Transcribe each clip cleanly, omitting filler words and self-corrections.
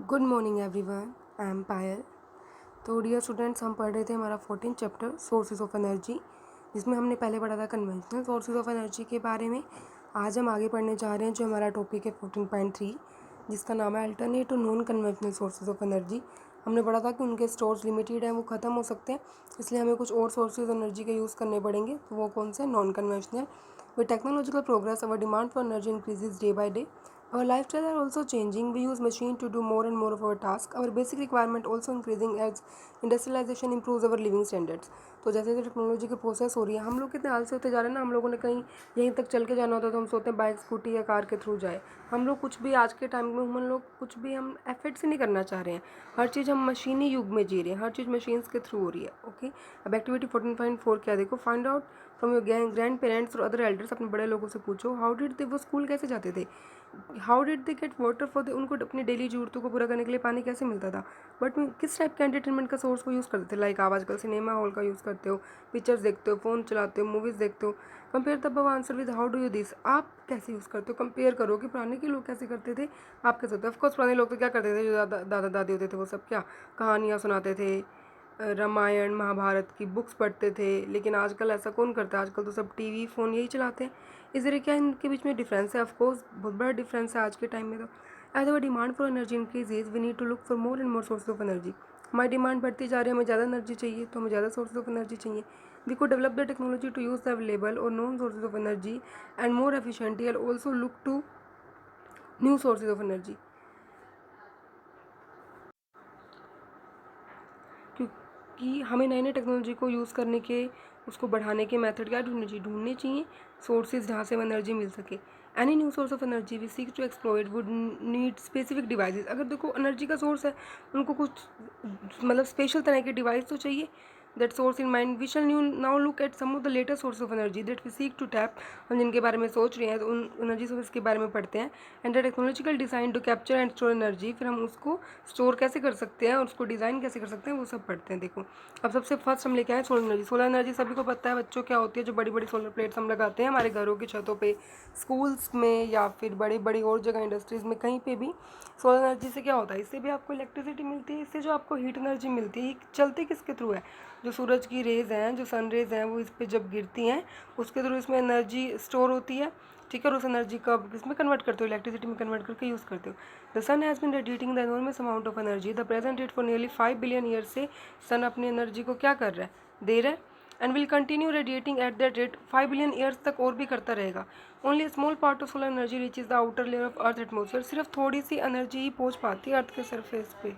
Good morning everyone, I am Payal. तो dear students, हम पढ़ रहे थे हमारा 14 चैप्टर सोर्सेज ऑफ एनर्जी, जिसमें हमने पहले पढ़ा था कन्वेंशनल सोर्सेज ऑफ एनर्जी के बारे में। आज हम आगे पढ़ने जा रहे हैं जो हमारा टॉपिक है 14.3, जिसका नाम है alternate to non conventional sources of energy. हमने पढ़ा था कि उनके स्टोर्स लिमिटेड हैं, वो ख़त्म हो सकते हैं, इसलिए हमें कुछ और सोर्सेज एनर्जी के यूज़ करने पड़ेंगे। तो वो कौन से? Non conventional. With technological progress our demand for energy increases day by day. Our lifestyle are also changing. We use machine to do more and more of our task. Our basic requirement also increasing as industrialization improves our living standards. तो जैसे जैसे technology की process हो रही है, हम लोग कितने आलसी होते जा रहे हैं ना। हम लोगों ने कहीं यहीं तक चल के जाना होता है तो हम सोचते हैं बाइक, स्कूटी या कार के थ्रू जाए। हम लोग कुछ भी आज के टाइम में हम लोग कुछ भी हम एफर्ट से नहीं करना चाह रहे हैं। हर चीज़ हम मशीनी युग में जी रहे हैं, हर चीज़ मशीन्स के थ्रू हो रही है। ओके, अब एक्टिविटी 14.4 क्या देखो, find out from your grand parents और अदर एल्डर्स। अपने बड़े लोगों से पूछो हाउ डिड दे, वो स्कूल कैसे जाते थे, how did they get water for the, उनको अपनी डेली ज़रूरतों को पूरा करने के लिए पानी कैसे मिलता था। बट किस टाइप के एंटरटेनमेंट का सोर्स वो यूज़ करते थे। लाइक आप आजकल सिनेमा हॉल का यूज़ करते हो, पिक्चर्स देखते हो, फ़ोन चलाते हो, मूवीज़ देखते हो। Compare the above answer with how do you this, आप कैसे यूज़ करते हो। कंपेयर करो कि पुराने के लोग कैसे करते थे, आप कैसे होते हो। ऑफकोर्स पुराने लोग तो क्या करते थे, जो दादा दादी होते थे वो सब क्या कहानियाँ सुनाते थे, रामायण महाभारत की बुक्स पढ़ते थे। लेकिन आजकल ऐसा कौन करता है, आजकल तो सब टीवी फ़ोन यही चलाते हैं। इस तरह क्या इनके बीच में डिफरेंस है। ऑफकोर्स बहुत बड़ा डिफरेंस है आज के टाइम में। तो as our demand for energy increases we need to look for more and more source of energy. हमारी डिमांड बढ़ती जा रही है, हमें ज़्यादा एनर्जी चाहिए तो हमें ज़्यादा सोर्स ऑफ एनर्जी चाहिए। वी को develop the technology to use the available और non sources of energy and more efficiently and also look to new sources of energy. क्योंकि हमें नई नई टेक्नोलॉजी को यूज़ करने के, उसको बढ़ाने के मेथड क्या ढूंढने चाहिए सोर्सेज जहाँ से एनर्जी मिल सके। Any new source of energy we seek to exploit would need specific devices. अगर देखो एनर्जी का सोर्स है, उनको कुछ मतलब स्पेशल तरह के डिवाइस तो चाहिए। That source in mind we shall new now look at some of the latest source of energy that we seek to tap. हम जिनके बारे में सोच रहे हैं तो उन एनर्जी सोर्स के बारे में पढ़ते हैं। And the technological design to capture and store energy, फिर हम उसको स्टोर कैसे कर सकते हैं और उसको डिज़ाइन कैसे कर सकते हैं वो सब पढ़ते हैं। देखो अब सबसे फर्स्ट हम लेके आए सोलर एनर्जी। सोलर एनर्जी सभी को पता है बच्चों क्या होती है, जो बड़ी बड़ी सोलर प्लेट्स हम लगाते हैं हमारे घरों की छतों पे, स्कूल्स में या फिर बड़ी बड़ी और जगह इंडस्ट्रीज़ में, कहीं पे भी सोलर एनर्जी से क्या होता है, इससे भी आपको इलेक्ट्रिसिटी मिलती है। इससे जो आपको हीट एनर्जी मिलती है ये चलती किसके थ्रू है, जो सूरज की रेज़ हैं, जो सन रेज़ हैं, वो इस पर जब गिरती हैं उसके थ्रू इसमें एनर्जी स्टोर होती है। ठीक है, और उस एनर्जी को आप किसमें कन्वर्ट करते हो, इलेक्ट्रिसिटी में कन्वर्ट करके यूज़ करते हो। The sun has been radiating the enormous amount of energy the present rate for nearly 5 billion years. से सन अपनी एनर्जी को क्या कर रहा है, दे रहा है, and will continue radiating at that rate 5 billion years तक और भी करता रहेगा। Only small part of solar energy reaches the outer layer of earth atmosphere. सिर्फ थोड़ी सी एनर्जी ही पहुँच पाती है अर्थ के सरफेस पे।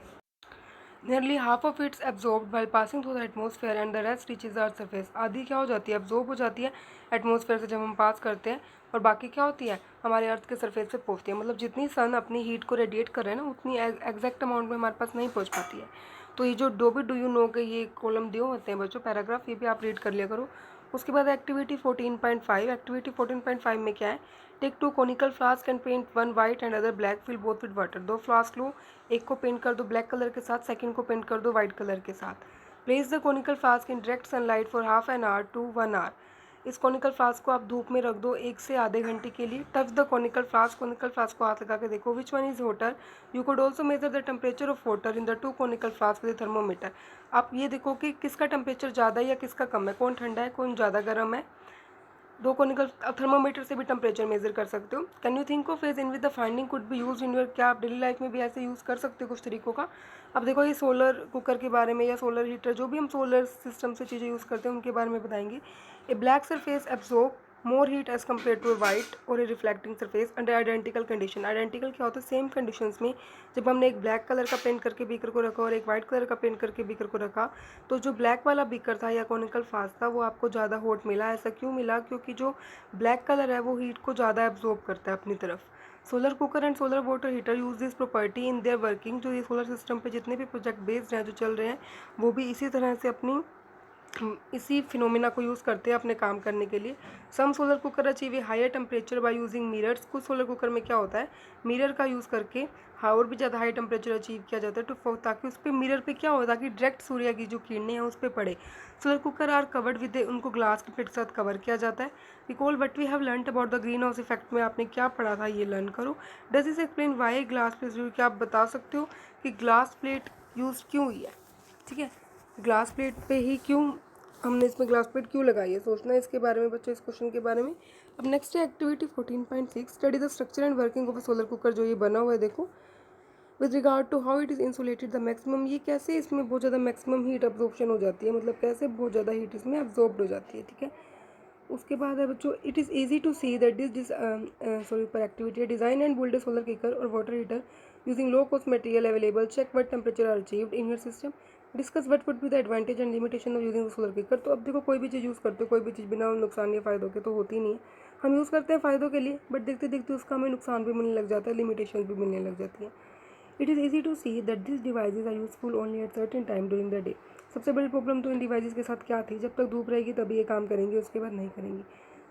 Nearly half of its absorbed while passing through the atmosphere and the rest reaches the earth surface. आधी क्या हो जाती है, एब्जॉर्ब हो जाती है एटमोसफेयर से जब हम पास करते हैं, और बाकी क्या होती है हमारे अर्थ के सरफेस पे पहुंचती है। मतलब जितनी सन अपनी हीट को रेडिएट कर रहे हैं ना, उतनी एग्जैक्ट अमाउंट में हमारे पास नहीं पहुंच पाती है। तो ये जो डू यू नो के ये कॉलम दिए होते हैं बच्चों, पैराग्राफ, ये भी आप रीड कर लिया करो। उसके बाद एक्टिविटी 14.5। एक्टिविटी 14.5 में क्या है, take 2 conical flask and paint one white and other black, fill both with water. 2 flask लो, एक को पेंट कर दो ब्लैक कलर के साथ, सेकंड को पेंट कर दो वाइट कलर के साथ। Place the conical flask in direct sunlight for half an hour to 1 hour. इस कोनिकल फ्लास्क को आप धूप में रख दो 1 से आधे घंटे के लिए। टच द कोनिकल फ्लास्क को हाथ लगा के देखो, which one is voter. You could also measure the temperature of water in the 2 conical flask with thermometer. आप ये देखो कि किसका टेम्परेचर ज़्यादा है या किसका कम है, कौन ठंडा है कौन ज़्यादा गर्म है। 2 कोनिकल थर्मोमीटर से भी टेम्परेचर मेजर कर सकते हो। Can you think of ways in with the finding could be use in your, क्या आप डेली लाइफ में भी ऐसे यूज़ कर सकते हो कुछ तरीकों का। अब देखो ये सोलर कुकर के बारे में या सोलर हीटर, जो भी हम सोलर सिस्टम से चीज़ें यूज़ करते हैं उनके बारे में बताएंगे। A black surface absorb more heat as compare to a white और a reflecting surface under identical condition. Identical क्या होता है, सेम कंडीशंस में। जब हमने एक ब्लैक कलर का पेंट करके बीकर को रखा और एक वाइट कलर का पेंट करके बीकर को रखा, तो जो ब्लैक वाला बीकर था या कॉनिकल फ्लास्क था वो आपको ज़्यादा हॉट मिला। ऐसा क्यों मिला, क्योंकि जो ब्लैक कलर है वो हीट को ज़्यादा एब्जॉर्ब करता है अपनी तरफ। Solar cooker and solar water heater use this property in their working. जो ये सोलर सिस्टम पे जितने भी प्रोजेक्ट बेस्ड हैं जो चल रहे हैं, वो भी इसी तरह से अपनी इसी फिनोमिना को यूज़ करते हैं अपने काम करने के लिए। Some solar cooker achieve a higher temperature by using mirrors. कुछ सोलर कुकर में क्या होता है, मिरर का यूज़ करके और भी ज़्यादा हाई टेम्परेचर अचीव किया जाता है टू, ताकि उस पर मिरर पे क्या हो, ताकि डायरेक्ट सूर्य की जो किरणें हैं उस पर पड़े। Solar cooker are covered with, उनको ग्लास के प्लेट के साथ कवर किया जाता है। Recall what we have learn about the green house effect में आपने क्या पढ़ा था, ये लर्न करो। डज इस एक्सप्लेन वाई ग्लास प्लेट, क्या आप बता सकते हो कि ग्लास प्लेट यूज़ क्यों हुई है। ठीक है, ग्लास प्लेट पे ही क्यों हमने इसमें ग्लास प्लेट क्यों लगाई है, सोचना है इसके बारे में बच्चों, इस क्वेश्चन के बारे में। अब नेक्स्ट है activity 14.6, study the structure and working of a solar cooker. जो ये बना हुआ है देखो, with regard to how it is insulated the maximum, ये कैसे इसमें बहुत ज़्यादा मैक्सिमम हीट अब्जॉर्प्शन हो जाती है, मतलब कैसे बहुत ज़्यादा हीट इसमें अब्जॉर्ब्ड हो जाती है। ठीक है, उसके बाद है बच्चों, it is easy to see that sorry पर activity design and build a solar cooker और water heater using low cost material available, check what temperature are achieved in your system, discuss what would be the advantage and limitation of using solar cooker. तो अब देखो, कोई भी चीज़ use करते हो, कोई भी चीज़ बिना नुकसान या फ़ायदों के तो होती नहीं है। हम यूज़ करते हैं फ़ायदों के लिए, बट देखते देखते उसका हमें नुकसान भी मिलने लग जाता है, लिमिटेशन भी मिलने लग जाती है। It is easy to see that this devices are useful only at certain time during the day. सबसे बड़ी प्रॉब्लम तो इन डिवाइसेज के साथ क्या थी, जब तक धूप रहेगी तभी ये काम करेंगे, उसके बाद नहीं करेंगी।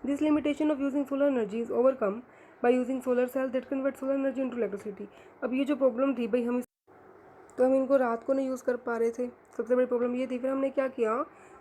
This limitation of using solar energy is overcome by using solar cell that convert solar energy into electricity. अब ये जो प्रॉब्लम थी भाई, हम इनको रात को नहीं यूज़ कर पा रहे थे, सबसे बड़ी प्रॉब्लम ये थी। फिर हमने क्या किया,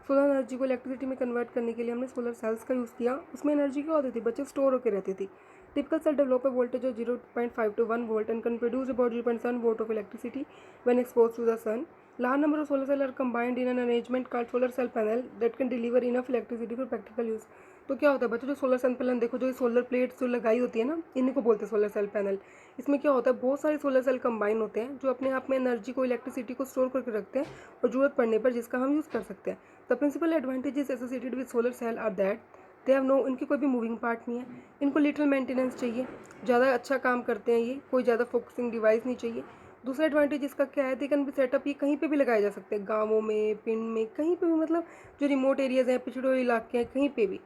सोलर एनर्जी को इलेक्ट्रिसिटी में कन्वर्ट करने के लिए हमने सोलर सेल्स का यूज़ किया। उसमें एनर्जी क्या होती थी बच्चे, स्टोर होकर रहती थी। Typical cell develop a voltage of 0.5 to 1 volt and can produce about 0.7 volt of electricity when exposed to the sun. Large number of solar cells are combined in an arrangement called solar cell panel that can deliver enough electricity for practical use. तो क्या होता है बच्चों, जो solar cell panel देखो, जो solar plates जो लगाई होती है ना, इन्हीं को बोलते हैं सोलर सेल पैनल। इसमें क्या होता है, बहुत सारे सोलर सेल कंबाइन होते हैं जो अपने आप में एनर्जी को, इलेक्ट्रिसिटी को स्टोर करके रखते हैं और जरूरत पड़ने पर जिसका हम यूज़ कर सकते हैं। The principal advantages associated with solar cell are that they have no, इनकी कोई भी मूविंग पार्ट नहीं है, इनको लिटिल मेंटेनेंस चाहिए, ज़्यादा अच्छा काम करते हैं ये, कोई ज़्यादा फोकसिंग डिवाइस नहीं चाहिए। दूसरा एडवांटेज इसका क्या है, दे कैन बी सेटअप, ये कहीं पे भी लगाए जा सकते हैं, गाँवों में, पिंड में, कहीं पे भी, मतलब जो रिमोट एरियाज़ हैं, पिछड़े हुए इलाके हैं, कहीं पे भी,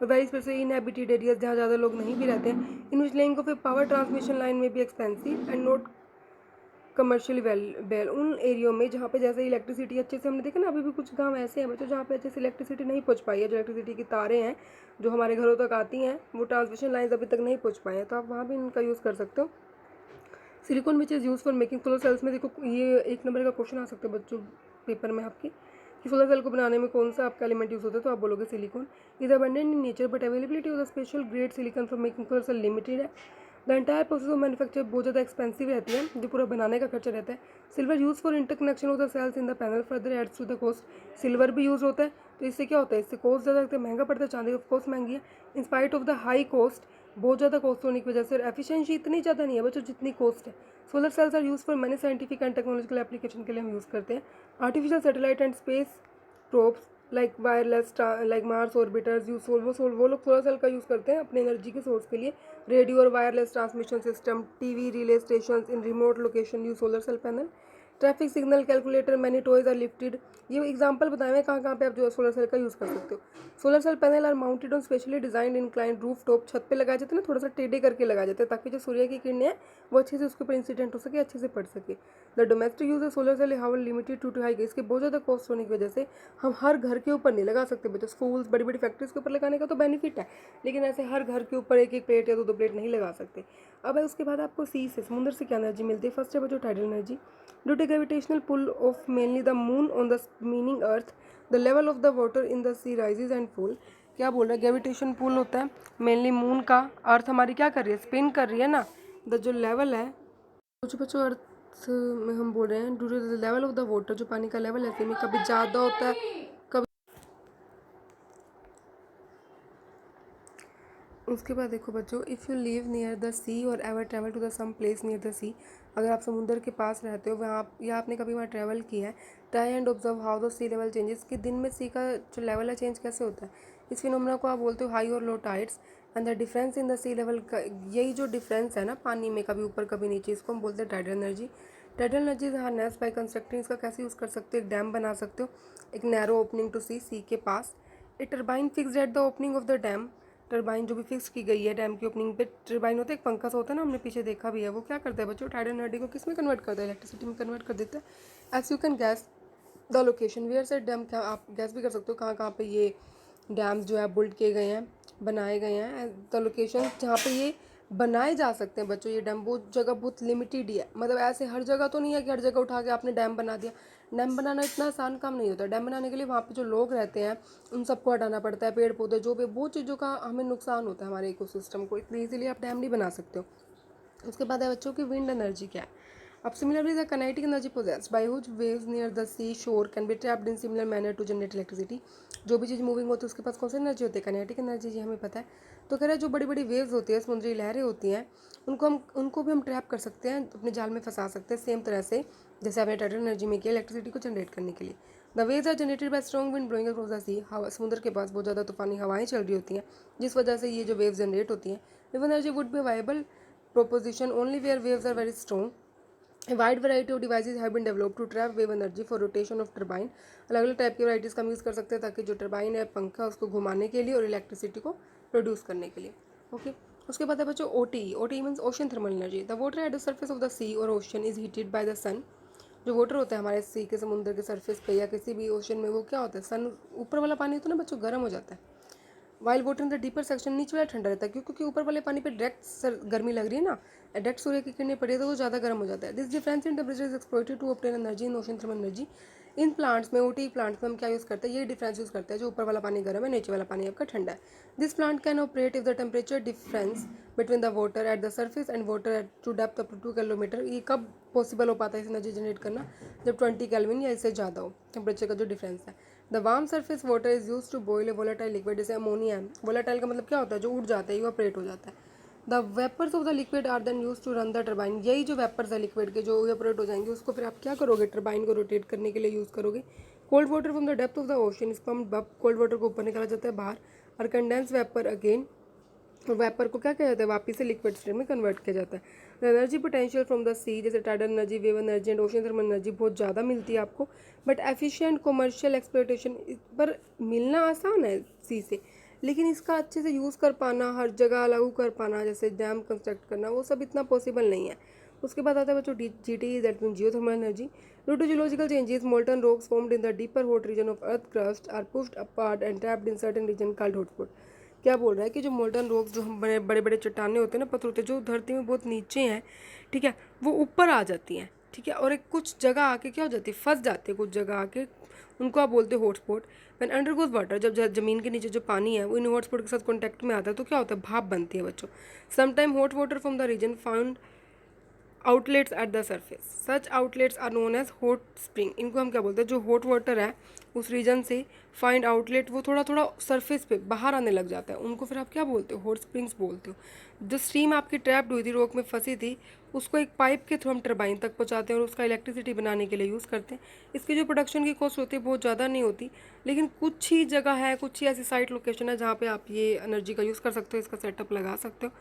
वेरी स्पेशली इनहैबिटेड एरियाज जहाँ ज़्यादा लोग नहीं भी रहते हैं। In which laying of a power transmission line में भी expensive and not commercially well, उन एरियो में जहाँ पे जैसे इलेक्ट्रिसिटी अच्छे से, हमने देखा ना अभी भी कुछ गांव ऐसे हैं बच्चों जहाँ पे अच्छे से इलेक्ट्रिसिटी नहीं पहुँच पाई है, जो इलेक्ट्रिसिटी की तारें हैं जो हमारे घरों तक आती हैं, वो ट्रांसमिशन लाइन्स अभी तक नहीं पहुँच पाए हैं, तो आप वहाँ भी इनका यूज़ कर सकते हो। Silicon which is use for making solar cells में देखो, ये 1 नंबर का क्वेश्चन आ सकता है बच्चों पेपर में आपके, कि सोलर सेल को बनाने में कौन सा आपका एलिमेंट यूज़ होता है, तो आप बोलोगे silicon. Is abundant in nature but availability of the special grade silicon for making solar cell limited है। The entire process of manufacture बहुत ज़्यादा एक्सपेंसिव रहती है, जो पूरा बनाने का खर्चा रहता है। Silver use for interconnection of the cells in the panel further adds to the cost. Silver भी यूज़ होता है, तो इससे क्या होता है, इससे कॉस्ट ज़्यादा लगता है, महंगा पड़ता है। चांदी ऑफ कोर्स महंगी है, in spite of the high cost, बहुत ज़्यादा कॉस्ट होने की वजह से, और एफिशिएंसी इतनी ज़्यादा नहीं है बच्चों जितनी कॉस्ट है। Solar cells are use for many scientific and technological application के लिए हम यूज़ करते हैं। Artificial satellite and space probes like wireless, like Mars orbiters use, वो लोग सोलर सेल का यूज़ करते हैं अपने एनर्जी के सोर्स के लिए। रेडियो और wireless transmission system, TV relay station in remote location use solar cell panel. Traffic signal calculator, many toys are lifted, ये एग्जांपल बताए हुए कहाँ कहाँ पे आप जो सोलर सेल का यूज़ कर सकते हो। Solar cell panel are mounted on specially designed inclined roof top, छत पे लगाए जाते हैं ना, थोड़ा सा टेढ़े करके लगाए जाते हैं ताकि जो सूर्य की किरणें हैं वो अच्छे से उसके ऊपर इंसिडेंट हो सके, अच्छे से पड़ सके। The domestic use of solar cell how limited to high, इसके बहुत ज़्यादा कॉस्ट होने की वजह से हम हर घर के ऊपर नहीं लगा सकते बच्चों। स्कूल्स, बड़ी बड़ी फैक्ट्रीज के ऊपर लगाने का तो बेनिफिट है, लेकिन ऐसे हर घर के ऊपर एक एक प्लेट या 2 प्लेट नहीं लगा सकते। अब है उसके बाद आपको सी से, समुद्र से क्या एनर्जी मिलती है। फर्स्ट है बच्चों tidal energy. Due to gravitational pull of mainly the moon on the meaning earth, the level of the water in the sea rises and fall. क्या बोल रहा है, ग्रेविटेशन पुल होता है मेनली मून का, अर्थ हमारी क्या कर रही है, स्पिन कर रही है ना। द जो लेवल है, कुछ बच्चों अर्थ में हम बोल रहे हैं due to the level of the water, जो पानी का लेवल है में कभी ज़्यादा होता है, कभी। उसके बाद देखो बच्चों, if you live near the sea और ever travel to the some place near the sea, अगर आप समुद्र के पास रहते हो वहाँ या आपने कभी वहाँ ट्रैवल किया है, try and observe how the sea level changes, कि दिन में सी का जो लेवल है चेंज कैसे होता है। इस फिनोमेना को आप बोलते हो हाई और low tides and the difference in the sea level का, यही जो डिफरेंस है ना पानी में कभी ऊपर कभी नीचे, इसको हम बोलते हैं tidal energy. Tidal energy is harness by constructing, इसका कैसे यूज़ कर सकते हो, एक डैम बना सकते हो, एक नैरो ओपनिंग टू सी के पास। A turbine fixed at the opening of the dam, turbine जो भी फिक्स की गई है डैम की ओपनिंग पे, टरबाइन होता है, एक पंखा सा होता है ना, हमने पीछे देखा भी है, वो क्या करता है बच्चों, टाइडल एनर्जी को किस में कन्वर्ट करता है, इलेक्ट्रिसिटी में कन्वर्ट कर देता है। As you can guess the location where से डैम, क्या आप गैस भी कर सकते हो कहाँ कहाँ पे ये डैम्स जो है बिल्ड किए गए हैं, बनाए गए हैं। द लोकेशन जहाँ पे ये बनाए जा सकते हैं बच्चों, ये डैम बहुत जगह बहुत लिमिटेड ही है, मतलब ऐसे हर जगह तो नहीं है कि हर जगह उठा के आपने डैम बना दिया। डैम बनाना इतना आसान काम नहीं होता। डैम बनाने के लिए वहाँ पे जो लोग रहते हैं उन सबको हटाना पड़ता है, पेड़ पौधे जो भी, बहुत चीज़ों का हमें नुकसान होता है हमारे इकोसिस्टम को, इतनी ईजिली आप डैम नहीं बना सकते हो। उसके बाद है बच्चों की विंड एनर्जी क्या है। अब similarly the kinetic energy possessed by which waves near the sea shore can be trapped in similar manner to generate electricity। जो भी चीज़ मूविंग होती है उसके पास कौन सी एनर्जी होती है, काइनेटिक एनर्जी, जी हमें पता है। तो कह रहा है जो बड़ी बड़ी वेव्स होती है, समुद्री लहरें होती हैं, उनको भी हम ट्रैप कर सकते हैं, अपने जाल में फंसा सकते हैं, सेम तरह से जैसे आपने टाइडल एनर्जी में किया इलेक्ट्रिसिटी को जनरेट करने के लिए। The waves are generated by strong wind blowing across the sea. हवा, समुद्र के पास बहुत ज़्यादा तूफानी हवाएं चल रही होती हैं, जिस वजह से ये जो वेव्स जनरेट होती हैं। Wave energy would be viable proposition only where waves are very strong। A wide variety of devices have been developed to trap wave energy for rotation of turbine। अलग अलग टाइप की varieties का हम use कर सकते हैं ताकि जो टर्बाइन है, पंखा, उसको घुमाने के लिए और इलेक्ट्रिसिटी को प्रोड्यूस करने के लिए। ओके, उसके बाद है बच्चों OTE means ocean thermal energy. The water at the surface of the sea और ocean is heated by the sun. जो वाटर होता है हमारे सी के, समुद्र के सरफेस पे या किसी भी ओशन में, वो क्या होता है, सन, ऊपर वाला पानी होता है ना बच्चों, गर्म हो जाता है। While water in the deeper section नीचे वाला ठंडा रहता है, क्योंकि ऊपर वाले पानी पे डायरेक्ट गर्मी लग रही है ना, डायरेक्ट सूर्य की किरणें पड़ी है तो वो ज़्यादा गर्म हो जाता है। This difference in temperature is exploited to obtain energy in ocean thermal energy. In plants में, OTE प्लांट्स में हम क्या यूज़ करते हैं, ये डिफरेंस यूज़ करते हैं, जो ऊपर वाला पानी गर्म है, नीचे वाला पानी आपका ठंडा है। This plant can operate if the temperature difference between the water at the surface and water at to depth up to 2 kilometre. ये कब पॉसिबल हो पाता है इस एनर्जी जनरेट करना, जब 20 केल्विन या इससे ज़्यादा हो टेम्परेचर का जो डिफरेंस है। The warm surface water is use to boil a volatile liquid, जैसे अमोनिया है। वोलेटाइल का मतलब क्या होता है, जो उड़ जाता है, इवापोरेट हो जाता है। The vapours of the liquid are then use to run the turbine. यही जो वेपर्स है लिक्विड के, जो इवापोरेट हो जाएंगे, उसको फिर आप क्या करोगे, टर्बाइन को रोटेट करने के लिए यूज़ करोगे। Cold water from the depth of the ocean, इसको हम कोल्ड वाटर को ऊपर निकाला जाता है बाहर, और कंडेंस वेपर अगेन, वेपर को क्या किया जाता है, वापस से लिक्विड स्टेट में कन्वर्ट किया जाता है। The energy potential from the sea, जैसे tidal energy, wave energy and ocean thermal energy बहुत ज़्यादा मिलती है आपको, बट एफिशिएंट कमर्शियल एक्सप्लोइटेशन पर मिलना आसान है सी से, लेकिन इसका अच्छे से यूज़ कर पाना, हर जगह लागू कर पाना, जैसे डैम कंस्ट्रक्ट करना, वो सब इतना पॉसिबल नहीं है। उसके बाद आता है बच्चों GTE, that mean geothermal energy. Due to geological changes, molten rocks formed in the deeper hot region of earth crust are pushed apart and trapped in certain region called hotspot. क्या बोल रहा है कि जो मोल्टन रॉक्स, जो हम बड़े बड़े बड़े चट्टाने होते हैं ना, पत्थर होते हैं, जो धरती में बहुत नीचे हैं, ठीक है, वो ऊपर आ जाती हैं, ठीक है, और एक कुछ जगह आके क्या हो जाती है, फंस जाती है कुछ जगह आके, उनको आप बोलते हो हॉटस्पॉट। व्हेन अंडरगोज वाटर, जब ज़मीन के नीचे जो पानी है वो इन हॉटस्पॉट के साथ कॉन्टैक्ट में आता है तो क्या होता है, भाप बनती है बच्चों। Sometime hot water from the region found outlets at the surface, such outlets are known as hot spring. इनको हम क्या बोलते हैं, जो हॉट वाटर है उस रीजन से फाइंड आउटलेट, वो थोड़ा थोड़ा सरफेस पे बाहर आने लग जाता है, उनको फिर आप क्या बोलते हो, हॉट स्प्रिंग्स बोलते हो। जो स्ट्रीम आपकी ट्रैप्ड हुई थी, रॉक में फंसी थी, उसको एक पाइप के थ्रू हम टरबाइन तक पहुंचाते हैं और उसका इलेक्ट्रिसिटी बनाने के लिए यूज़ करते हैं। इसकी जो प्रोडक्शन की कॉस्ट होती है बहुत ज़्यादा नहीं होती, लेकिन कुछ ही जगह है, कुछ ही ऐसी साइट लोकेशन है जहाँ पे आप ये एनर्जी का यूज़ कर सकते हो, इसका सेटअप लगा सकते हो।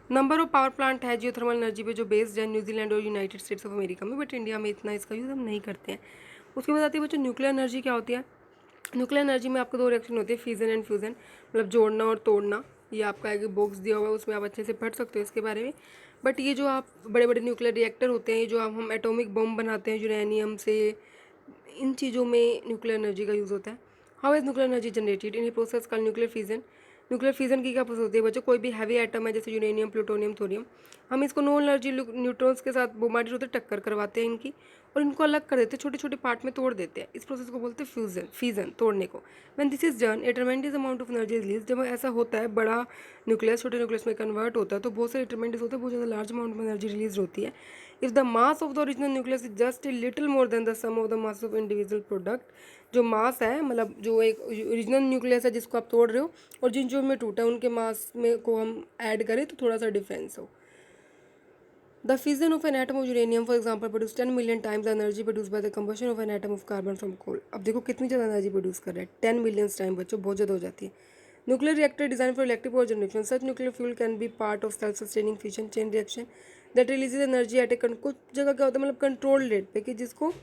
नंबर ऑफ पावर प्लांट है जियोथर्मल एनर्जी पे जो बेस्ड है न्यूजीलैंड और यूनाइटेड स्टेट्स ऑफ अमेरिका में, बट इंडिया में इतना इसका यूज़ हम नहीं करते हैं। उसके बाद आती है बच्चों न्यूक्लियर एनर्जी क्या होती है। न्यूक्लियर एनर्जी में आपको 2 रिएक्शन होती है, फिजन एंड फ्यूजन, मतलब जोड़ना और तोड़ना। ये आपका एक बॉक्स दिया हुआ है, उसमें आप अच्छे से पढ़ सकते हो इसके बारे में। बट ये जो आप बड़े बड़े न्यूक्लियर रिएक्टर होते हैं, ये जो हम एटॉमिक बम बनाते हैं यूरेनियम से, इन चीज़ों में न्यूक्लियर एनर्जी का यूज़ होता है। How is nuclear energy generated in a process called nuclear fission. Nuclear fission की क्या प्रोसेस होती है बच्चों, कोई भी हैवी आइटम है जैसे यूरेनियम, प्लूटोनियम, थोरियम, हम इसको नो एनर्जी न्यूट्रॉन्स के साथ बोमाइड होते टक्कर करवाते हैं इनकी, और इनको अलग कर देते हैं, छोटे छोटे पार्ट में तोड़ देते हैं। इस प्रोसेस को बोलते हैं फ्यूजन, फिजन, तोड़ने को। When this is done A ट्रेमेंडस amount of energy release. जब ऐसा होता है, बड़ा न्यूक्लियस छोटे न्यूक्लियस में कन्वर्ट होता है तो बहुत सारे ट्रेमेंडस होते हैं, बहुत ज़्यादा लार्ज अमाउंट में एनर्जी रिलीज होती है। If the mass of the original nucleus is just a little more than the sum of the mass of individual product, जो मास है, मतलब जो एक ओरिजिनल न्यूक्लियस है जिसको आप तोड़ रहे हो और जिन जो में टूटा है उनके मास में को हम ऐड करें तो थोड़ा सा डिफरेंस हो। The fission of an atom of uranium, for example, produce 10 million times the energy produced by the combustion of an atom of carbon from coal। अब देखो कितनी ज़्यादा एनर्जी प्रोड्यूस कर रहा है, 10 मिलियन टाइम बच्चों, बहुत ज़्यादा हो जाती है। Nuclear reactor design for electric power generation, such nuclear fuel can be part of self sustaining fission chain reaction that releases energy at a, कुछ जगह क्या होता है, मतलब कंट्रोल रेट पे, कि जिसको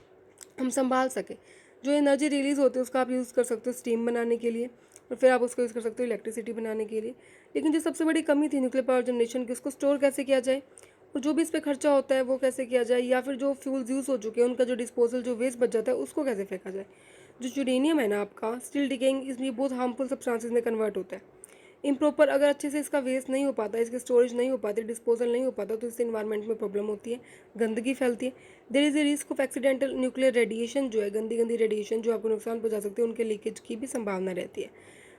हम संभाल सकें। जो एनर्जी रिलीज होती है उसका आप यूज़ कर सकते हो स्टीम बनाने के लिए, और फिर आप उसको यूज़ कर सकते हो इलेक्ट्रिसिटी बनाने के लिए। लेकिन जो सबसे बड़ी कमी थी न्यूक्लियर पावर जनरेशन की, उसको स्टोर कैसे किया जाए, और जो भी इस पे खर्चा होता है वो कैसे किया जाए, या फिर जो फ्यूल्स यूज़ हो चुके हैं उनका जो डिस्पोजल, जो वेस्ट बच जाता है उसको कैसे फेंका जाए। जो यूरेनियम है ना आपका, स्टिल डिकेइंग, इसलिए बहुत हार्मफुल सब्सटेंसेस में कन्वर्ट होता है। इम्प्रॉपर अगर अच्छे से इसका वेस्ट नहीं हो पाता, इसकी स्टोरेज नहीं हो पाती, डिस्पोजल नहीं हो पाता, तो इससे इन्वायरमेंट में प्रॉब्लम होती है, गंदगी फैलती है। There is a risk of accidental nuclear radiation, जो है गंदी गंदी रेडिएशन जो आपको नुकसान पहुंचा सकती है, उनके लीकेज की भी संभावना रहती है।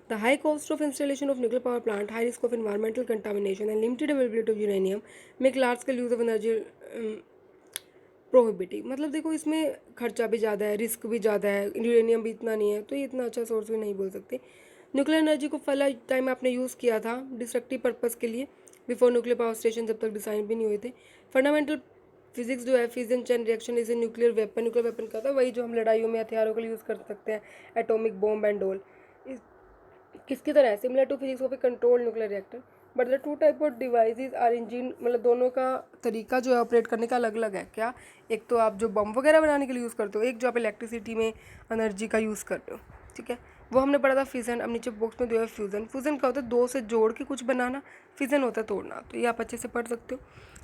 The high cost of installation of nuclear power plant, high risk of environmental contamination and limited availability of uranium make large scale use of energy prohibitive. मतलब देखो इसमें खर्चा भी ज़्यादा है, रिस्क भी ज़्यादा है, यूरेनियम भी इतना नहीं है, तो ये इतना अच्छा सोर्स भी नहीं बोल सकते। न्यूक्लियर एनर्जी को पहला टाइम आपने यूज़ किया था डिस्ट्रक्टिव पर्पज़ के लिए, बिफोर न्यूक्लियर पावर स्टेशन जब तक डिज़ाइन भी नहीं हुए थे। फंडामेंटल फिजिक्स जो है, fission chain reaction is a nuclear weapon. Nuclear weapon का था वही जो हम लड़ाइयों में हथियारों के लिए यूज़ कर सकते हैं, एटॉमिक बॉम्ब एंड ऑल। किसकी तरह है, similar to physics of a control nuclear reactor, but the two type of devices are engine, मतलब दोनों का तरीका जो है ऑपरेट करने का अलग अलग है। क्या, एक तो आप जो बम वगैरह बनाने के लिए यूज़ करते हो, एक जो आप इलेक्ट्रिसिटी में एनर्जी का यूज़ करते हो, ठीक है, वो हमने पढ़ा था फिजन। अब नीचे बॉक्स में दिया है फ्यूज़न। फ्यूज़न क्या होता है, दो से जोड़ के कुछ बनाना, फिजन होता है तोड़ना, तो ये आप अच्छे से पढ़ सकते हो।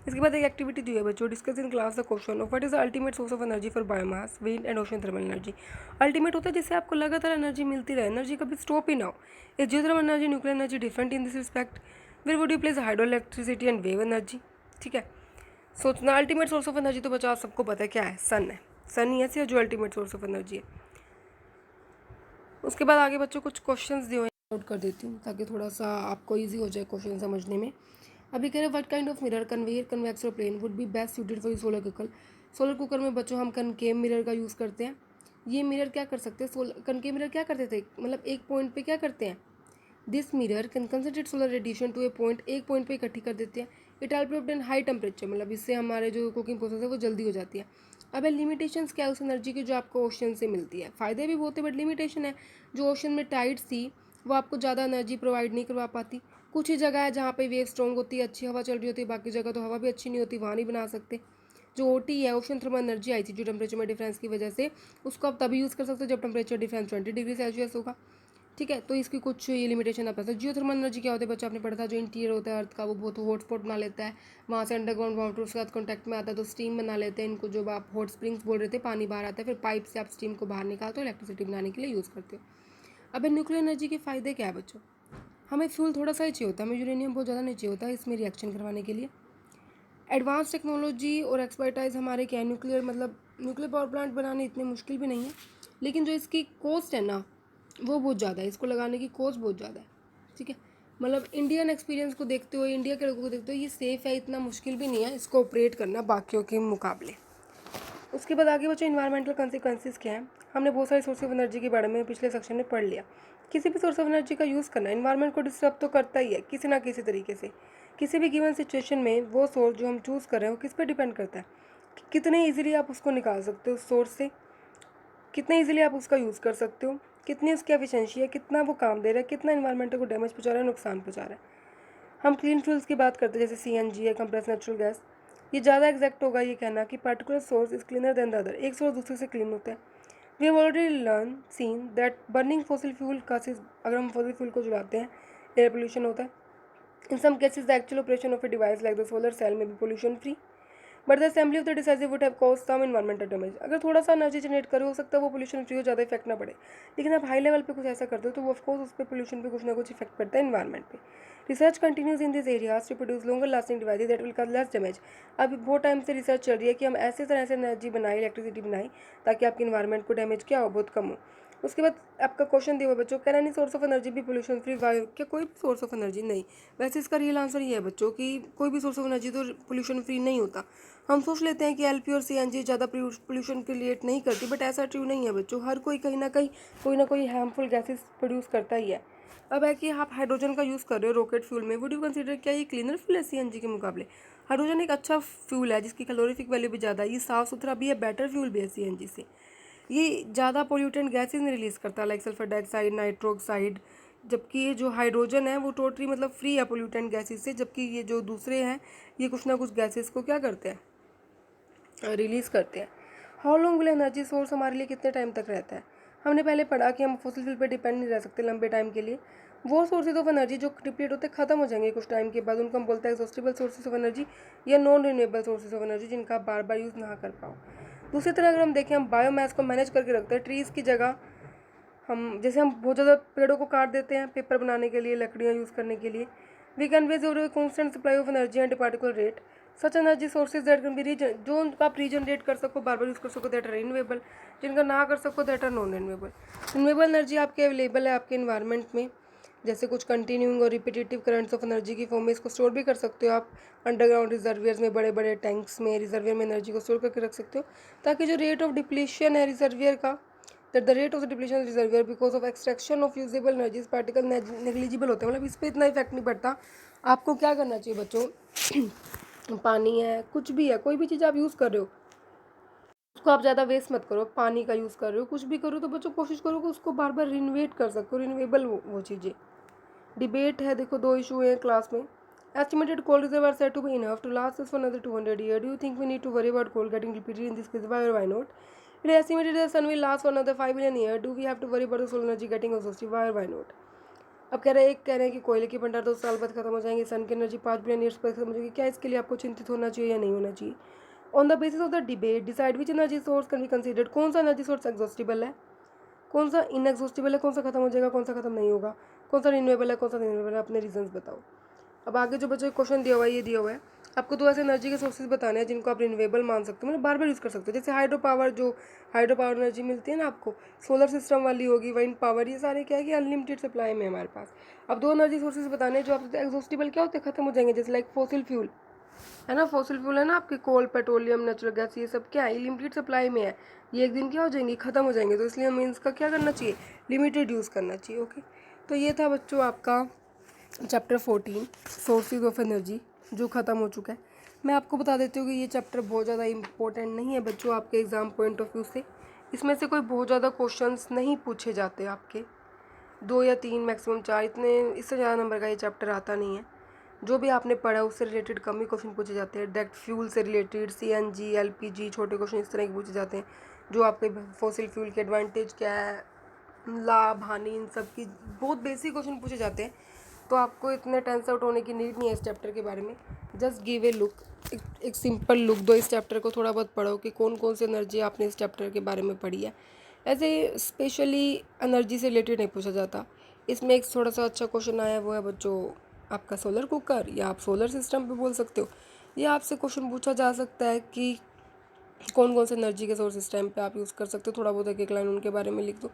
इसके बाद एक एक्टिविटी दी है बच्चों, discuss in class the question of what is the ultimate source of energy for biomass, wind and ocean thermal energy. Ultimate होता है जिससे आपको लगातार एनर्जी मिलती रहे, एनर्जी कभी स्टॉप ही ना हो। Is geothermal energy, nuclear energy different in this respect, where would you place hydro electricity and wave energy. ठीक है, सोचना अल्टीमेट सोर्स ऑफ एनर्जी तो बच्चा सबको पता है क्या है, सन है। सन ही ऐसे जो अल्टीमेट सोर्स ऑफ एनर्जी है। उसके बाद आगे बच्चों कुछ क्वेश्चंस दिए हुए नोट कर देती हूँ ताकि थोड़ा सा आपको इजी हो जाए क्वेश्चन समझने में। अभी कह रहे हैं what kind of mirror, conveyor, convex और plane would be best suited for solar cooker. Solar cooker में बच्चों हम कनकेव मिरर का यूज़ करते हैं। ये मिरर क्या कर सकते हैं, सोलर कनकेव मिरर क्या करते थे, मतलब एक पॉइंट पे क्या करते हैं, this mirror can concentrate solar radiation to a point, एक पॉइंट पे इकट्ठी कर देते हैं। It help obtain high temperature, मतलब इससे हमारे जो कुकिंग प्रोसेस है वो जल्दी हो जाती है। अब लिमिटेशंस क्या है उस एनर्जी की जो आपको ओशन से मिलती है, फ़ायदे भी बहुत है बट लिमिटेशन है, जो ओशन में टाइड्स थी वो आपको ज़्यादा एनर्जी प्रोवाइड नहीं करवा पाती। कुछ ही जगह है जहाँ पे वेव स्ट्रॉन्ग होती है, अच्छी हवा चल रही होती है, बाकी जगह तो हवा भी अच्छी नहीं होती, वहाँ नहीं बना सकते। जो ओटी है, ओशन थर्मल एनर्जी आई थी जो टेम्परेचर में डिफरेंस की वजह से, उसको आप तभी यूज़ कर सकते हो जब टेम्परेचर डिफरेंस 20 डिग्री सेल्सियस होगा। ठीक है, तो इसकी कुछ ये लिमिटेशन आप सकते। जियो थर्मल एनर्जी क्या होता है बच्चा आपने पढ़ा था, जो इंटीरियर होता है अर्थ का वो बहुत हॉटस्पॉट बना लेता है, वहाँ से अंडरग्राउंड वाटर उसके साथ कॉन्टैक्ट में आता है तो स्टीम बना लेते हैं। इनको जो आप हॉट स्प्रिंग्स बोल रहे थे, पानी बाहर आता है, फिर पाइप से आप स्टीम को बाहर निकालते हो, इलेक्ट्रिसिटी बनाने के लिए यूज़ करते हो। अब न्यूक्लियर एनर्जी के फ़ायदे क्या है बच्चों, हमें फ्यूल थोड़ा सा ही चाहिए होता है, हमें यूरेनियम बहुत ज़्यादा नहीं चाहिए होता है इसमें रिएक्शन करवाने के लिए। एडवांस टेक्नोलॉजी और एक्सपर्टाइज हमारे क्या है, न्यूक्लियर मतलब न्यूक्लियर पावर प्लांट बनाने इतने मुश्किल भी नहीं है, लेकिन जो इसकी कॉस्ट है ना वो बहुत ज़्यादा है, इसको लगाने की कॉस्ट बहुत ज़्यादा है। ठीक है, मतलब इंडियन एक्सपीरियंस को देखते हुए, इंडिया के लोगों को देखते हुए ये सेफ़ है, इतना मुश्किल भी नहीं है इसको ऑपरेट करना बाकियों के मुकाबले। उसके बाद आगे बच्चों इन्वायरमेंटल कॉन्सिक्वेंसेस क्या है, हमने बहुत सारे सोर्स ऑफ एनर्जी के बारे में पिछले सेक्शन में पढ़ लिया। किसी भी सोर्स ऑफ एनर्जी का यूज़ करना इन्वायरमेंट को डिस्टर्ब तो करता ही है किसी ना किसी तरीके से। किसी भी गिवन सिचुएशन में वो सोर्स जो हम चूज़ कर रहे हैं वो किस पर डिपेंड करता है कि कितने ईजिली आप उसको निकाल सकते हो उस सोर्स से, कितने ईजिली आप उसका यूज़ कर सकते हो, कितनी उसकी एफिशिएंसी है, कितना वो काम दे रहा है, कितना इन्वायरमेंट को डैमेज पहुँचा रहा है, नुकसान पहुँचा रहा है। हम क्लीन फ्यूल्स की बात करते हैं जैसे सीएनजी है, कंप्रेस नेचुरल गैस। ये ज़्यादा एग्जैक्ट होगा ये कहना कि particular source is cleaner than the other, एक सोर्स दूसरे से क्लीन होता है। We have already learn seen that burning fossil fuel causes, अगर हम फॉसिल फ्यूल को जलाते हैं एयर पोल्यूशन होता है। In some cases the actual operation of a device like the solar cell may be pollution free, but the assembly of the device would have cause some environmental damage. अगर थोड़ा सा energy generate करे हो सकता है वो pollution free हो, ज़्यादा इफेक्ट ना पड़े, लेकिन आप हाई लेवल पे कुछ ऐसा करते हो तो वो ऑफकोर्स उस पर पोल्यूशन पे कुछ ना कुछ इफेक्ट पड़ता है इन्वायरमेंट पे। Research continues in this areas to produce longer lasting devices that will cause less damage. अभी बहुत टाइम से रिसर्च चल रही है कि हम ऐसे तरह से एनर्जी बनाए, इलेक्ट्रिसिटी बनाई ताकि आपके इन्वायरमेंट को डैमेज क्या हो, बहुत कम हो। उसके बाद आपका क्वेश्चन दिया हुआ बच्चों, can any source of energy भी पोल्यूशन फ्री, क्या कोई भी सोर्स ऑफ एनर्जी नहीं। वैसे इसका रियल आंसर ये है बच्चों कि कोई भी सोर्स ऑफ एनर्जी तो पोल्यूशन फ्री नहीं होता। हम सोच लेते हैं कि एलपी और सीएनजी ज़्यादा पोल्यूशन क्रिएट नहीं करती, बट ऐसा ट्रू नहीं है बच्चों। हर कोई कहीं ना कोई हार्मफुल गैसेस प्रोड्यूस करता ही है। अब है कि आप हाइड्रोजन का यूज़ कर रहे हो रॉकेट फ्यूल में, वुड यू कंसीडर क्या ये क्लीनर फ्यूल है सीएनजी के मुकाबले। हाइड्रोजन एक अच्छा फ्यूल है जिसकी कैलोरीफिक वैल्यू भी ज़्यादा है, ये साफ़ सुथरा भी है, बेटर फ्यूल भी है सीएनजी से। ये ज़्यादा पोल्यूटेंट गैसेज नहीं रिलीज़ करता लाइक सल्फर डाइऑक्साइड, नाइट्रोक्साइड, जबकि ये जो हाइड्रोजन है वो टोटली मतलब फ्री है पोल्यूटेंट गैसेज से, जबकि ये जो दूसरे हैं ये कुछ ना कुछ गैसेज को क्या करते हैं, रिलीज़ करते हैं। How long will energy source हमारे लिए कितने टाइम तक रहता है, हमने पहले पढ़ा कि हम फॉसिल फ्यूल पर डिपेंड नहीं रह सकते लंबे टाइम के लिए। वो सोर्सेज ऑफ एनर्जी जो डिप्लीट होते ख़त्म हो जाएंगे कुछ टाइम के बाद, उनको हम बोलते हैं एग्जॉस्टिबल सोर्सेज ऑफ एनर्जी या non renewable sources of energy, जिनका आप बार बार यूज़ ना कर पाओ। दूसरी तरह अगर हम देखें, हम बायोमास को मैनेज करके रखते हैं। ट्रीज़ की जगह हम जैसे हम बहुत ज़्यादा पेड़ों को काट देते हैं पेपर बनाने के लिए, लकड़ियाँ यूज़ करने के लिए। We can wage over constant supply of energy and particular rate such energy sources that can be region, जो उनका आप रीजनरेट कर सको, बार बार यूज़ कर सको, दैट आर रिन्यूएबल। जिनका ना कर सको, that are non renewable. Renewable energy आपके अवेलेबल है आपके इन्वायरमेंट में, जैसे कुछ कंटिन्यूइंग और रिपीटेटिव करंट्स ऑफ एनर्जी की फॉर्म में इसको स्टोर भी कर सकते हो आप अंडरग्राउंड रिजर्वियर्स में, बड़े बड़े टैंक्स में, रिजर्वियर में एनर्जी को स्टोर करके रख सकते हो, ताकि जो रेट ऑफ डिप्लीशन है रिजर्वियर का, that the rate of the depletion reservoir because of extraction of usable energy particle negligible होते हैं, मतलब इस पर इतना इफेक्ट नहीं पड़ता। आपको क्या करना चाहिए बच्चों, पानी है, कुछ भी है, कोई भी चीज़ आप यूज़ कर रहे हो उसको आप ज़्यादा वेस्ट मत करो। पानी का यूज़ कर रहे हो, कुछ भी करो, तो बच्चों कोशिश करो कि उसको बार बार रिनोवेट कर सको, रिन्यूएबल वो चीज़ें। डिबेट है, देखो 2 इशू हैं क्लास में। Estimated coal reserve are said to be enough to last us for another 200 year. Do you think we need to worry about coal getting depleted in this case, why और why not? It is estimated that the sun will last for another 5 billion year. Do we have to worry about the solar energy getting exhausted, why और why not? अब कह रहे हैं कि कोयले के भंडार 2 साल बाद खत्म हो जाएंगे, सन की एनर्जी 5 बिलियन ईयर्स बाद खत्म हो जाएगी। क्या इसके लिए आपको चिंतित होना चाहिए या नहीं होना चाहिए? On the basis of the debate decide which energy source can be considered. कौन सा एनर्जी सोर्स एग्जॉस्टिबल है, कौन सा इनएग्जॉस्टिबल है, कौन सा खत्म हो जाएगा, कौन सा खत्म नहीं होगा, कौन सा रिन्यूएबल है, कौन सा रिन्यूएबल है, अपने रीजंस बताओ। अब आगे जो बच्चों क्वेश्चन दिया हुआ है, ये दिया हुआ है आपको 2 ऐसे एनर्जी के सोर्सेज बताने हैं जिनको आप रिन्यूएबल मान सकते हो, मतलब बार बार यूज़ कर सकते हो। जैसे हाइड्रो पावर, जो हाइड्रो पावर एनर्जी मिलती है ना आपको, सोलर सिस्टम वाली होगी, विंड पावर, ये सारे क्या है कि अनलिमिटेड सप्लाई में हमारे पास। अब 2 एनर्जी सोर्सेज बताने हैं जो आपसे एग्जॉस्टिबल क्या होते हैं, खत्म हो जाएंगे, जैसे लाइक फॉसिल फ्यूल है ना, फॉसिल फ्यूल है ना आपके, कोल, पेट्रोलियम, नेचुरल गैस, ये सब क्या है, लिमिटेड सप्लाई में है, ये एक दिन क्या हो जाएंगी, खत्म हो जाएंगे। तो इसलिए हमें इसका क्या करना चाहिए, लिमिटेड यूज़ करना चाहिए। ओके, तो ये था बच्चों आपका चैप्टर 14 सोर्सेज ऑफ एनर्जी, जो ख़त्म हो चुका है। मैं आपको बता देती हूँ कि ये चैप्टर बहुत ज़्यादा इंपॉर्टेंट नहीं है बच्चों आपके एग्ज़ाम पॉइंट ऑफ व्यू से। इसमें से कोई बहुत ज़्यादा क्वेश्चंस नहीं पूछे जाते आपके, 2 या 3 मैक्सिमम 4, इतने इससे ज़्यादा नंबर का ये चैप्टर आता नहीं है। जो भी आपने पढ़ा उससे रिलेटेड कम ही क्वेश्चन पूछे जाते हैं। डायरेक्ट फ्यूल से रिलेटेड, CNG, LPG, छोटे क्वेश्चन इस तरह के पूछे जाते हैं, जो आपके फॉसिल फ्यूल के एडवांटेज क्या है, लाभ हानि, इन सब की बहुत बेसिक क्वेश्चन पूछे जाते हैं। तो आपको इतने टेंस आउट होने की नीड नहीं है इस चैप्टर के बारे में। जस्ट गिव ए लुक, एक सिंपल लुक दो इस चैप्टर को, थोड़ा बहुत पढ़ो कि कौन कौन सी एनर्जी आपने इस चैप्टर के बारे में पढ़ी है। ऐसे स्पेशली एनर्जी से रिलेटेड नहीं पूछा जाता। इसमें एक थोड़ा सा अच्छा क्वेश्चन आया, वो है बच्चों आपका सोलर कुकर, या आप सोलर सिस्टम पे बोल सकते हो। ये आपसे क्वेश्चन पूछा जा सकता है कि कौन कौन से एनर्जी के सोर्स इस टाइम पे आप यूज़ कर सकते हो, थोड़ा बहुत एक लाइन उनके बारे में लिख दो।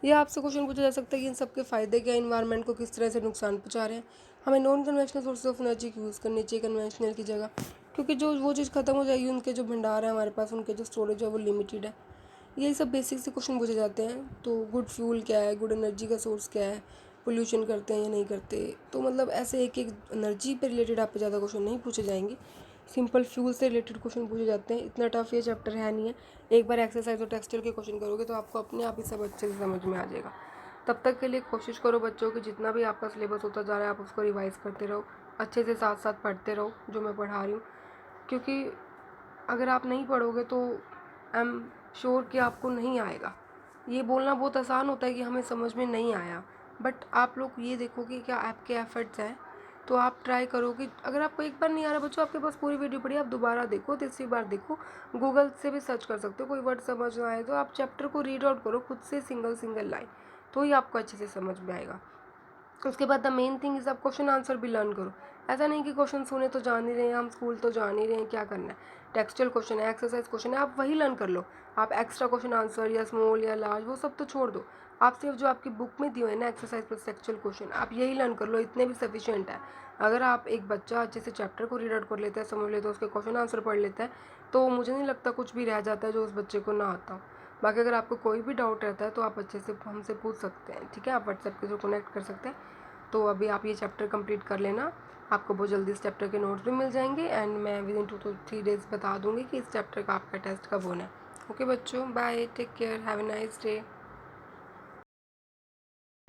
ये आपसे क्वेश्चन पूछा जा सकता है कि इन सब के फ़ायदे क्या, इन्वायरमेंट को किस तरह से नुकसान पहुँचा रहे हैं। हमें non conventional source of energy की यूज़ करनी चाहिए कन्वेंशनल की जगह, क्योंकि जो वो चीज़ खत्म हो जाएगी, उनके जो भंडार है हमारे पास, उनके जो स्टोरेज है वो लिमिटेड है। यही सब बेसिक से क्वेश्चन पूछे जाते हैं। तो गुड फ्यूल क्या है, गुड एनर्जी का सोर्स क्या है, पोल्यूशन करते हैं या नहीं करते, तो मतलब ऐसे एक एक एनर्जी पे रिलेटेड आप पे ज़्यादा क्वेश्चन नहीं पूछे जाएंगे, सिंपल फ्यूल से रिलेटेड क्वेश्चन पूछे जाते हैं। इतना टफ ये चैप्टर है नहीं है। एक बार एक्सरसाइज और टेक्सचर के क्वेश्चन करोगे तो आपको अपने आप ही सब अच्छे से समझ में आ जाएगा। तब तक के लिए कोशिश करो बच्चों कि जितना भी आपका सिलेबस होता जा रहा है आप उसको रिवाइज़ करते रहो, अच्छे से साथ साथ पढ़ते रहो जो मैं पढ़ा रही हूँ, क्योंकि अगर आप नहीं पढ़ोगे तो आई एम श्योर कि आपको नहीं आएगा। ये बोलना बहुत आसान होता है कि हमें समझ में नहीं आया, बट आप लोग ये देखो कि क्या आपके एफर्ट्स हैं। तो आप ट्राई करो कि अगर आपको एक बार नहीं आ रहा बच्चों, आपके पास पूरी वीडियो पड़ी, आप दोबारा देखो, तीसरी बार देखो, गूगल से भी सर्च कर सकते हो। कोई वर्ड समझ ना आए तो आप चैप्टर को रीड आउट करो खुद से, सिंगल सिंगल लाइन, तो ही आपको अच्छे से समझ में आएगा। उसके बाद द मेन थिंग इज़ आप क्वेश्चन आंसर भी लर्न करो। ऐसा नहीं कि क्वेश्चन सुने तो जान ही रहे हैं, हम स्कूल तो जान ही रहे हैं, क्या करना है, टेक्सचुअल क्वेश्चन है, एक्सरसाइज क्वेश्चन है, आप वही लर्न कर लो। आप एक्स्ट्रा क्वेश्चन आंसर या स्मॉल या लार्ज वो सब तो छोड़ दो। आप सिर्फ जो आपकी बुक में दिए हुए हैं ना एक्सरसाइज प्लस टेक्सचुअल क्वेश्चन, आप यही लर्न कर लो, इतने भी सफिशिएंट है। अगर आप एक बच्चा अच्छे से चैप्टर को रीड आउट कर लेता है, समझ लेता है, उसके क्वेश्चन आंसर पढ़ लेता है, तो मुझे नहीं लगता कुछ भी रह जाता है जो उस बच्चे को ना आता हो। बाकी अगर आपको कोई भी डाउट रहता है तो आप अच्छे से हमसे पूछ सकते हैं, ठीक है, आप व्हाट्सएप के थ्रू कनेक्ट कर सकते हैं। तो अभी आप ये चैप्टर कंप्लीट कर लेना, आपको बहुत जल्दी इस चैप्टर के नोट्स भी मिल जाएंगे, एंड मैं विद इन 2 to 3 डेज़ बता दूंगी कि इस चैप्टर का आपका टेस्ट कब होना है। ओके बच्चों, bye, take care, have a nice day.